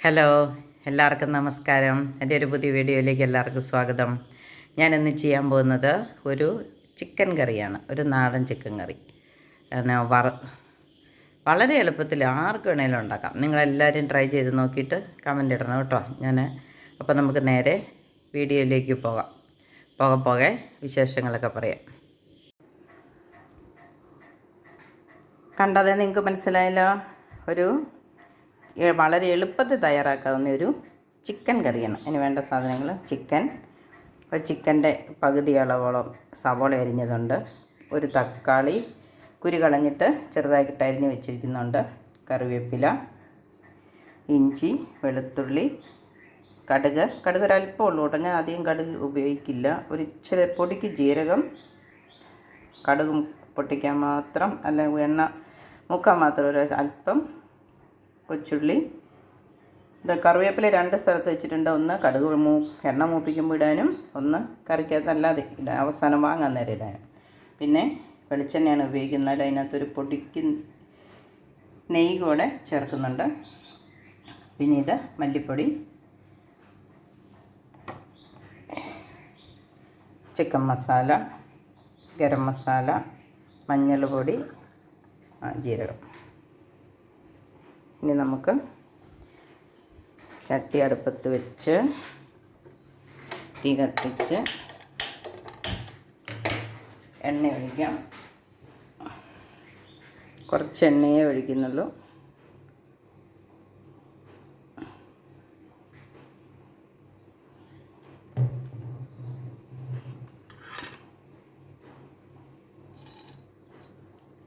Hello, എല്ലാവർക്കും നമസ്കാരം. എൻ്റെ ഒരു പുതിയ വീഡിയോയിലേക്ക് എല്ലാവർക്കും സ്വാഗതം. ഞാനിന്ന് ചെയ്യാൻ പോകുന്നത് ഒരു ചിക്കൻ കറിയാണ്, ഒരു നാടൻ ചിക്കൻ കറി. വളരെ എളുപ്പത്തിൽ ആർക്ക് വേണേലും ഉണ്ടാക്കാം. നിങ്ങളെല്ലാവരും ട്രൈ ചെയ്ത് നോക്കിയിട്ട് കമൻ്റ് ഇടണം കേട്ടോ. അപ്പോൾ നമുക്ക് നേരെ വീഡിയോയിലേക്ക് പോകാം. പോകെ വിശേഷങ്ങളൊക്കെ പറയാം. കണ്ടതേ നിങ്ങൾക്ക് മനസ്സിലായല്ലോ. വളരെ എളുപ്പത്തിൽ തയ്യാറാക്കാവുന്ന ഒരു ചിക്കൻ കറിയാണ്. അതിന് വേണ്ട സാധനങ്ങൾ: ചിക്കൻ്റെ പകുതി അളവോളം സവോള അരിഞ്ഞതുണ്ട്, ഒരു തക്കാളി കുരു കളഞ്ഞിട്ട് ചെറുതായിട്ട് അരിഞ്ഞ് വെച്ചിരിക്കുന്നുണ്ട്, കറിവേപ്പില, ഇഞ്ചി, വെളുത്തുള്ളി, കടുക് ഒരല്പം ഉള്ളൂ കേട്ടോ. ഞാൻ അധികം കടുക് ഉപയോഗിക്കില്ല. ഒരു ഇച്ചിരി പൊടിക്ക് ജീരകം, കടുക് പൊട്ടിക്കാൻ മാത്രം, അല്ലെങ്കിൽ എണ്ണ മുക്കാൻ മാത്രം ഒരു അല്പം കൊച്ചുള്ളി. കറിവേപ്പില 2 സ്ഥലത്ത് വെച്ചിട്ടുണ്ട്. ഒന്ന് കടുക് എണ്ണ മൂപ്പിക്കുമ്പോൾ ഇടാനും, ഒന്ന് കറിക്കകത്ത് അല്ലാതെ ഇടാൻ, അവസാനം വാങ്ങാൻ നേരം ഇടാനും. പിന്നെ വെളിച്ചെണ്ണയാണ് ഉപയോഗിക്കുന്നത്. അതിനകത്തൊരു പൊടിക്ക് നെയ്യ് കൂടെ ചേർക്കുന്നുണ്ട്. പിന്നെ ഇത് മല്ലിപ്പൊടി, ചിക്കൻ മസാല, ഗരം മസാല, മഞ്ഞൾ പൊടി, ജീരകം. ഇനി നമുക്ക് ചട്ടി അടുപ്പത്ത് വെച്ച് തീ കത്തിച്ച് എണ്ണ ഒഴിക്കാം. കുറച്ച് എണ്ണയേ ഒഴിക്കുന്നുള്ളൂ.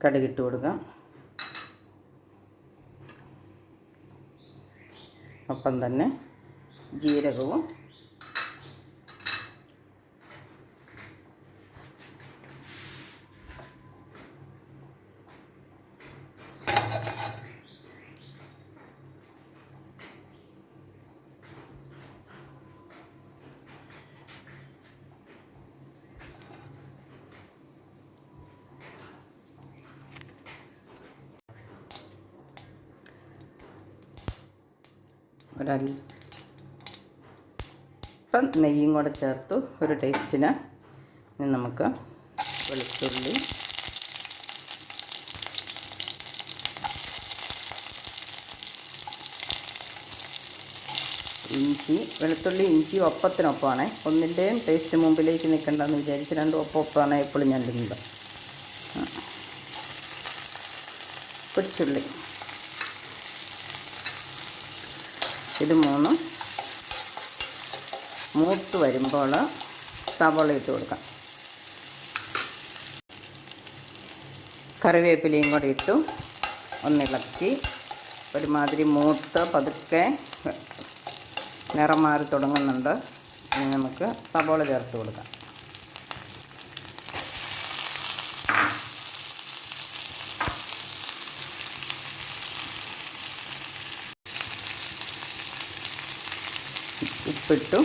കടുകിട്ട് കൊടുക്കാം. ഒപ്പം തന്നെ ജീരകവും, ഒരല്പം നെയ്യും കൂടെ ചേർത്തു ഒരു ടേസ്റ്റിന്. ഇനി നമുക്ക് വെളുത്തുള്ളി, ഇഞ്ചി ഒപ്പത്തിനൊപ്പമാണ്. ഒന്നിൻ്റെയും ടേസ്റ്റ് മുമ്പിലേക്ക് നിൽക്കണ്ടെന്ന് വിചാരിച്ച് രണ്ടും ഒപ്പമാണ് എപ്പോഴും ഞാൻ ഇടുന്നത്. കൊച്ചുള്ളി, ഇത് മൂന്നും മൂത്ത് വരുമ്പോൾ സവോള ഇട്ട് കൊടുക്കാം. കറിവേപ്പിലയും കൂടി ഇട്ടു ഒന്നിളക്കി ഒരുമാതിരി മൂത്ത് പതുക്കെ നിറം മാറി തുടങ്ങുന്നുണ്ട്. ഇനി നമുക്ക് സവോള ചേർത്ത് കൊടുക്കാം. ഉപ്പിട്ടു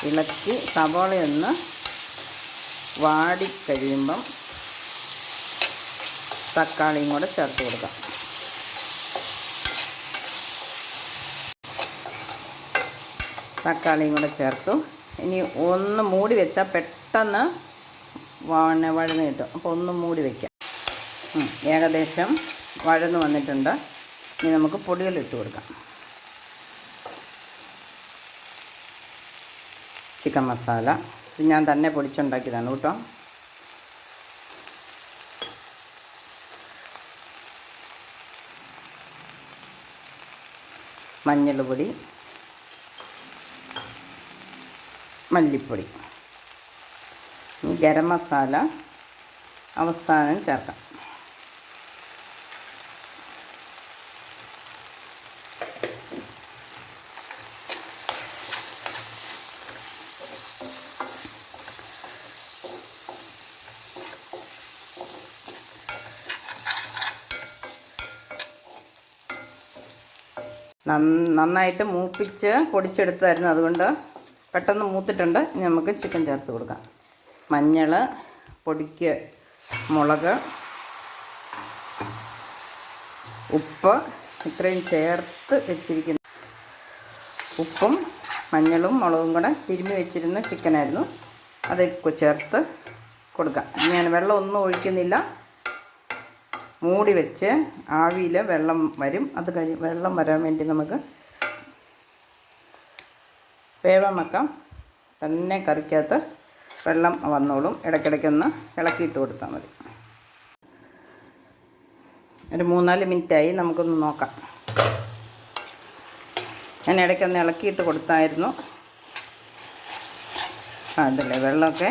ഇളക്കി സവോളയൊന്ന് വാടിക്കഴിയുമ്പം തക്കാളിയും കൂടെ ചേർത്ത് കൊടുക്കാം. തക്കാളിയും കൂടെ ചേർത്തു. ഇനി ഒന്ന് മൂടി വെച്ചാൽ പെട്ടെന്ന് വഴന്ന് കിട്ടും. അപ്പോൾ ഒന്ന് മൂടി വയ്ക്കാം. ഏകദേശം വഴന്ന് വന്നിട്ടുണ്ട്. ഇനി നമുക്ക് പൊടികൾ ഇട്ട് കൊടുക്കാം. ചിക്കൻ മസാല ഇത് ഞാൻ തന്നെ പൊടിച്ചുണ്ടാക്കിയതാണ് കേട്ടോ. മഞ്ഞൾ പൊടി, മല്ലിപ്പൊടി, ഗരം മസാല അവസാനം ചേർക്കാം. നന്നായിട്ട് മൂപ്പിച്ച് പൊടിച്ചെടുത്തായിരുന്നു, അതുകൊണ്ട് പെട്ടെന്ന് മൂത്തിട്ടുണ്ട്. ഇനി നമുക്ക് ചിക്കൻ ചേർത്ത് കൊടുക്കാം. മഞ്ഞൾ, പൊടിക്ക് മുളക്, ഉപ്പ്, ഇത്രയും ചേർത്ത് വെച്ചിരിക്കുന്നു. ഉപ്പും മഞ്ഞളും മുളകും കൂടെ തിരുമ്മി വെച്ചിരുന്ന ചിക്കനായിരുന്നു. അത് ചേർത്ത് കൊടുക്കാം. ഞാൻ വെള്ളം ഒന്നും ഒഴിക്കുന്നില്ല. മൂടി വെച്ച് ആവിയിൽ വെള്ളം വരും. അത് വെള്ളം വരാൻ വേണ്ടി നമുക്ക് വേവാൻ വെക്കാം. തന്നെ കറിക്കകത്ത് വെള്ളം വന്നോളും. ഇടയ്ക്കിടയ്ക്കൊന്ന് ഇളക്കിയിട്ട് കൊടുത്താൽ മതി. ഒരു 3-4 മിനിറ്റായി. നമുക്കൊന്ന് നോക്കാം. ഞാൻ ഇടയ്ക്കൊന്ന് ഇളക്കിയിട്ട് കൊടുത്തായിരുന്നു. അതല്ലേ വെള്ളമൊക്കെ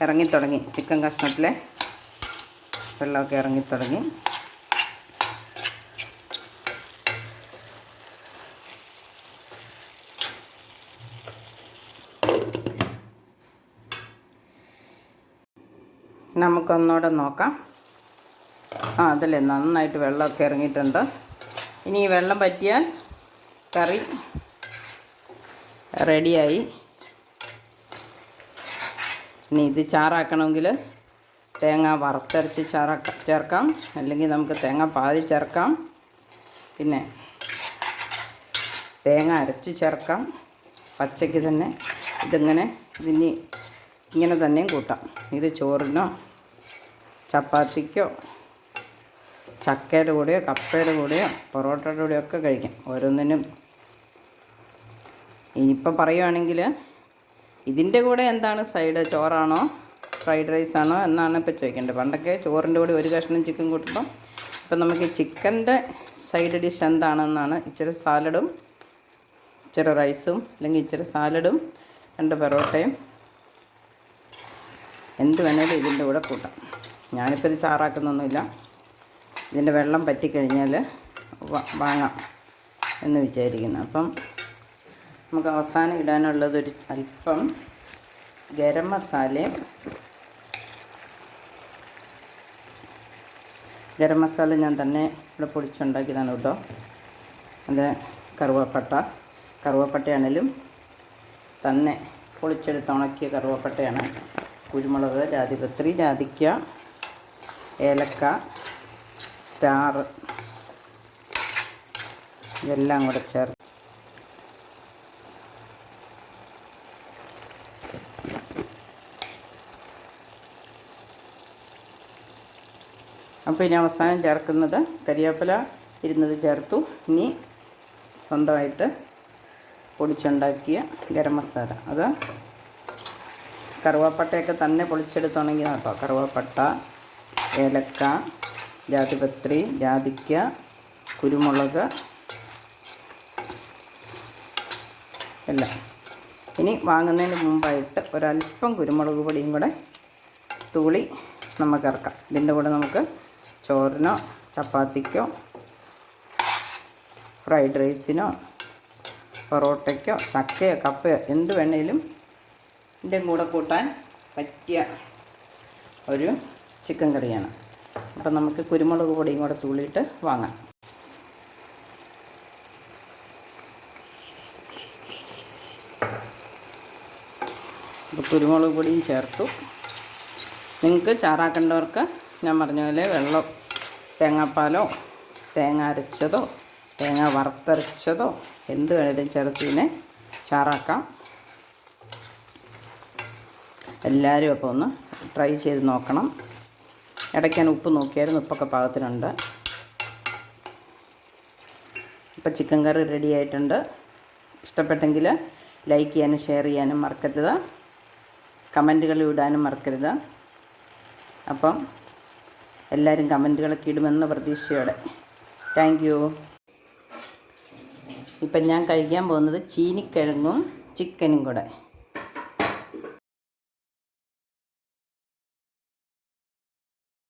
ഇറങ്ങിത്തുടങ്ങി. ചിക്കൻ കഷ്ണത്തിലെ വെള്ളമൊക്കെ ഇറങ്ങിത്തുടങ്ങി. നമുക്കൊന്നുകൂടെ നോക്കാം. അതല്ലേ നന്നായിട്ട് വെള്ളമൊക്കെ ഇറങ്ങിയിട്ടുണ്ട്. ഇനി ഈ വെള്ളം പറ്റിയാൽ കറി റെഡിയായി. ഇനി ഇത് ചാറാക്കണമെങ്കിൽ തേങ്ങ വറുത്തരച്ച് ചേർക്കാം, അല്ലെങ്കിൽ നമുക്ക് തേങ്ങ പാതി ചേർക്കാം, പിന്നെ തേങ്ങ അരച്ച് ചേർക്കാം, പച്ചയ്ക്ക് തന്നെ. ഇതിന് ഇങ്ങനെ തന്നെയും കൂട്ടാം. ഇത് ചോറിനോ ചപ്പാത്തിക്കോ ചക്കയുടെ കൂടെയോ കപ്പയുടെ കൂടെയോ പൊറോട്ടയുടെ കൂടെയോ ഒക്കെ കഴിക്കാം. ഓരോന്നിനും ഇനിയിപ്പോൾ പറയുകയാണെങ്കിൽ ഇതിൻ്റെ കൂടെ എന്താണ് സൈഡ്, ചോറാണോ ഫ്രൈഡ് റൈസാണോ എന്നാണ് ഇപ്പോൾ ചോദിക്കേണ്ടത്. പണ്ടൊക്കെ ചോറിൻ്റെ കൂടെ ഒരു കഷ്ണം ചിക്കൻ കൂട്ടുമ്പം ഇപ്പം നമുക്ക് ചിക്കൻ്റെ സൈഡ് ഡിഷ് എന്താണെന്നാണ്. ഇച്ചിരി സാലഡും ഇച്ചിരി റൈസും, അല്ലെങ്കിൽ ഇച്ചിരി സാലഡും 2 പൊറോട്ടയും എന്ത് വേണേലും ഇതിൻ്റെ കൂടെ കൂട്ടാം. ഞാനിപ്പോൾ ഇത് ചാറാക്കുന്നൊന്നുമില്ല. ഇതിൻ്റെ വെള്ളം പറ്റിക്കഴിഞ്ഞാൽ വാങ്ങാം എന്ന് വിചാരിക്കുന്നു. അപ്പം നമുക്ക് അവസാനം ഇടാനുള്ളതൊരു അല്പം ഗരം മസാലയും. ഗരം മസാല ഞാൻ തന്നെ ഇവിടെ പൊടിച്ചുണ്ടാക്കിയതാണ് കേട്ടോ. അത് കറുവപ്പട്ടയാണെങ്കിലും തന്നെ പൊളിച്ചെടുത്ത് ഉണക്കിയ കറുവപ്പട്ടയാണ്. കുരുമുളക്, ജാതിപത്രി, ജാതിക്ക, ഏലക്ക, സ്റ്റാർ ഇതെല്ലാം കൂടെ ചേർത്ത് അപ്പോൾ ഇനി അവസാനം ചേർക്കുന്നത് കരിവേപ്പില ഇരുന്നത് ചേർത്തു. ഇനി സ്വന്തമായിട്ട് പൊടിച്ചുണ്ടാക്കിയ ഗരം മസാല. അത് കറുവാപ്പട്ടയൊക്കെ തന്നെ പൊളിച്ചെടുത്തുണങ്ങിയതാണ് കേട്ടോ. കറുവാപ്പട്ട, ഏലക്ക, ജാതിപത്രി, ജാതിക്ക, കുരുമുളക് എല്ലാം. ഇനി വാങ്ങുന്നതിന് മുമ്പായിട്ട് ഒരല്പം കുരുമുളക് പൊടിയും കൂടെ തൂളി നമുക്ക് ഇറക്കാം. ഇതിൻ്റെ കൂടെ നമുക്ക് ചോറിനോ ചപ്പാത്തിക്കോ ഫ്രൈഡ് റൈസിനോ പൊറോട്ടയ്ക്കോ ചക്കയോ കപ്പയോ എന്ത് വേണേലും ഇതിൻ്റെ കൂടെ കൂട്ടാൻ പറ്റിയ ഒരു ചിക്കൻ കറിയാണ്. അപ്പം നമുക്ക് കുരുമുളക് പൊടിയും കൂടെ തൂളിയിട്ട് വാങ്ങാം. അപ്പോൾ കുരുമുളക് പൊടിയും ചേർത്തു. നിങ്ങൾക്ക് ചാറാക്കേണ്ടവർക്ക് ഞാൻ പറഞ്ഞ പോലെ വെള്ളം, തേങ്ങാപ്പാലോ തേങ്ങ അരച്ചതോ തേങ്ങ വറുത്തരച്ചതോ എന്ത് വേണേലും ചേർത്ത് ഇതിനെ ചാറാക്കാം. എല്ലാവരും അപ്പോൾ ഒന്ന് ട്രൈ ചെയ്ത് നോക്കണം. ഇടയ്ക്ക് ഞാൻ ഉപ്പ് നോക്കിയായിരുന്നു. ഉപ്പൊക്കെ പാകത്തിനുണ്ട്. ഇപ്പോൾ ചിക്കൻ കറി റെഡി ആയിട്ടുണ്ട്. ഇഷ്ടപ്പെട്ടെങ്കിൽ ലൈക്ക് ചെയ്യാനും ഷെയർ ചെയ്യാനും മറക്കരുത്. കമൻറ്റുകൾ ഇടാനും മറക്കരുത്. അപ്പം എല്ലാവരും കമൻറ്റുകളൊക്കെ ഇടുമെന്ന പ്രതീക്ഷയോടെ. Thank you. ഇപ്പം ഞാൻ കഴിക്കാൻ പോകുന്നത് ചീനിക്കിഴങ്ങും ചിക്കനും കൂടെ.